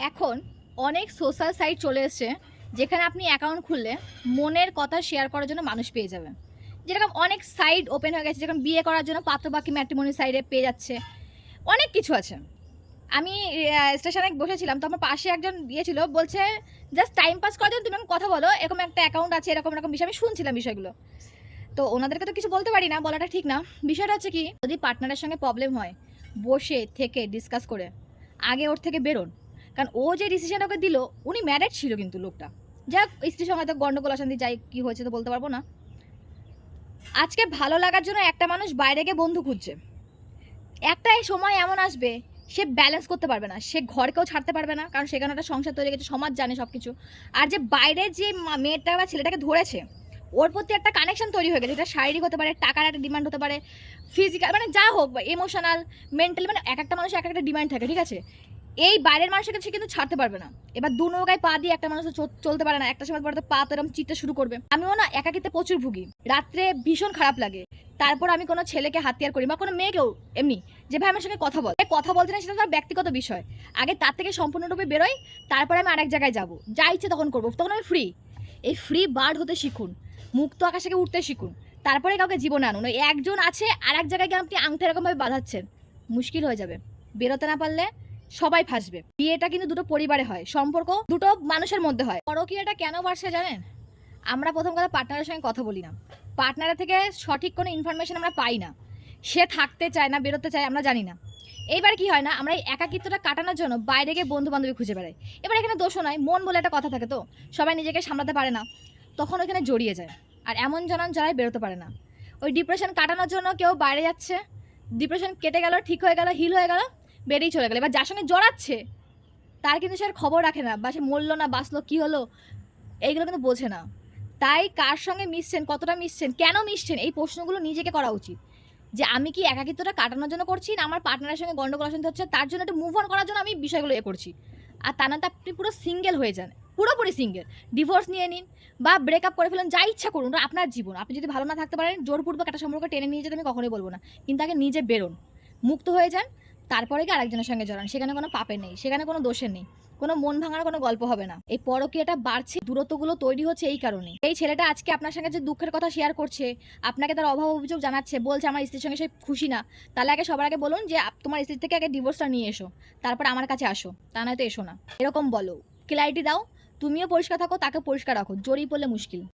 এখন অনেক social site চলে এসেছে যেখানে আপনি অ্যাকাউন্ট খুললে মনের কথা শেয়ার করার জন্য মানুষ পেয়ে যাবেন। যেরকম অনেক সাইট ওপেন হয়ে গেছে, যেরকম বিয়ে করার জন্য পাত্রপাখি ম্যাট্রিমনি সাইটে পেয়ে যাচ্ছে, অনেক কিছু আছে। আমি স্টেশনে বসেছিলাম, তো আমার পাশে একজন গিয়েছিল, বলছে জাস্ট টাইম পাস করার জন্য তুমি আমাকে কথা বলো, এরকম একটা অ্যাকাউন্ট আছে, এরকম এরকম বিষয়। আমি শুনছিলাম বিষয়গুলো, তো ওনাদেরকে তো কিছু বলতে পারি না, বলাটা ঠিক না। বিষয়টা হচ্ছে কি, যদি পার্টনারের সঙ্গে প্রবলেম হয়, বসে থেকে ডিসকাস করে আগে ওর থেকে বেরোন। কারণ ও যে ডিসিশন ওকে দিল, উনি ম্যারেড ছিল কিন্তু লোকটা, যাক স্ত্রীর সঙ্গে তো গন্ডগোল অশান্তি যাই কি হয়েছে তো বলতে পারবো না। আজকে ভালো লাগার জন্য একটা মানুষ বাইরে গিয়ে বন্ধু খুঁজছে, একটা সময় এমন আসবে সে ব্যালেন্স করতে পারবে না, সে ঘরকেও ছাড়তে পারবে না, কারণ সেখানে একটা সংসার তৈরি গেছে, সমাজ জানে সব কিছু। আর যে বাইরে যে মেয়েটা বা ছেলেটাকে ধরেছে, ওর প্রতি একটা কানেকশন তৈরি হয়ে গেছে, এটা শারীরিক হতে পারে, টাকার একটা ডিমান্ড হতে পারে, ফিজিক্যাল, মানে যা হোক, বা ইমোশনাল, মেন্টাল, মানে এক একটা মানুষের এক একটা ডিমান্ড থাকে, ঠিক আছে। এই বাইরের মানুষের কাছে কিন্তু ছাড়তে পারবে না। এবার দু নৌকায় পা দিয়ে একটা মানুষ চলতে পারে না, একটা সময় পরে তো পা তো এরকম চিতে শুরু করবে। আমিও না একাকিতে প্রচুর ভুগি, রাত্রে ভীষণ খারাপ লাগে। তারপর আমি কোনো ছেলেকে হাতিয়ার করি বা কোনো মেয়েকেও এমনি, যে ভাই আমার সঙ্গে কথা বল, কথা বলতে না, সেটা তার ব্যক্তিগত বিষয়। আগে তার থেকে সম্পূর্ণরূপে বেরোই, তারপরে আমি আরেক জায়গায় যাব, যা ইচ্ছে তখন করবো, তখন আমি ফ্রি। এই ফ্রি বার্ড হতে শিখুন, মুক্ত আকাশে উঠতে শিখুন, তারপরে কাউকে জীবনে আনুন। ওই একজন আছে আর এক জায়গায় গিয়ে আপনি আংটা এরকমভাবে বাঁধাচ্ছেন, মুশকিল হয়ে যাবে। বেরোতে না পারলে সবাই ফাঁসবে। বিয়েটা কিন্তু দুটো পরিবারে হয়, সম্পর্ক দুটো মানুষের মধ্যে হয়। পরকীয়াটা কেন বাড়ছে জানেন? আমরা প্রথম কথা পার্টনারের সঙ্গে কথা বলি না, পার্টনারের থেকে সঠিক কোনো ইনফরমেশন আমরা পাই না, সে থাকতে চায় না, বেরোতে চায়, আমরা জানি না। এইবার কি হয় না, আমরা এই একাকিত্বটা কাটানোর জন্য বাইরে গিয়ে বন্ধু বান্ধবী খুঁজে বেড়াই। এবার এখানে দোষও নয়, মন বলে একটা কথা থাকে, তো সবাই নিজেকে সামলাতে পারে না, তখন ওইখানে জড়িয়ে যায়। আর এমন জনান যারাই বেরোতে পারে না, ওই ডিপ্রেশন কাটানোর জন্য কেউ বাইরে যাচ্ছে, ডিপ্রেশন কেটে গেল, ঠিক হয়ে গেল, হিল হয়ে গেল, বেরিয়ে চলে গেল। এবার যার সঙ্গে জড়াচ্ছে তার কিন্তু সে আর খবর রাখে না, বা সে মরলো না বাঁচলো, কী হলো, এইগুলো কিন্তু বোঝে না। তাই কার সঙ্গে মিশছেন, কতটা মিশছেন, কেন মিশছেন, এই প্রশ্নগুলো নিজেকে করা উচিত। যে আমি কি একাকিত্বটা কাটানোর জন্য করছি, না আমার পার্টনারের সঙ্গে গন্ডগোল অশান্তি হচ্ছে, তার জন্য একটু মুভ অন করার জন্য আমি বিষয়গুলো করছি। আর তা না তো আপনি পুরো সিঙ্গেল হয়ে যান, পুরোপুরি সিঙ্গেল, ডিভোর্স নিয়ে নিন বা ব্রেকআপ করে ফেলেন, যা ইচ্ছা করুন, ওটা আপনার জীবন। আপনি যদি ভালো না থাকতে পারেন, জোরপূর্বক একটা সম্পর্ক টেনে নিয়ে যেতে আমি কখনোই বলবো না, কিন্তু আগে নিজে বেরোন, মুক্ত হয়ে যান, তারপরে কি আরেকজনের সঙ্গে জড়ান। সেখানে কোনো পাপের নেই, সেখানে কোনো দোষের নেই, কোনো মন ভাঙার কোনো গল্প হবে না। এই পরকীয়াটা বাড়ছে, দূরত্বগুলো তৈরি হচ্ছে এই কারণে। এই ছেলেটা আজকে আপনার সঙ্গে যে দুঃখের কথা শেয়ার করছে, আপনাকে তার অভাব অভিযোগ জানাচ্ছে, বলছে আমার স্ত্রীর সঙ্গে সে খুশি না, তাহলে আগে সবার আগে বলুন যে তোমার স্ত্রীর থেকে আগে ডিভোর্সটা নিয়ে এসো, তারপর আমার কাছে আসো, তা নয়তো এসো না, এরকম বলো। ক্ল্যারিটি দাও, তুমিও পরিষ্কার থাকো, তাকে পরিষ্কার রাখো, জড়িয়ে পড়লে মুশকিল।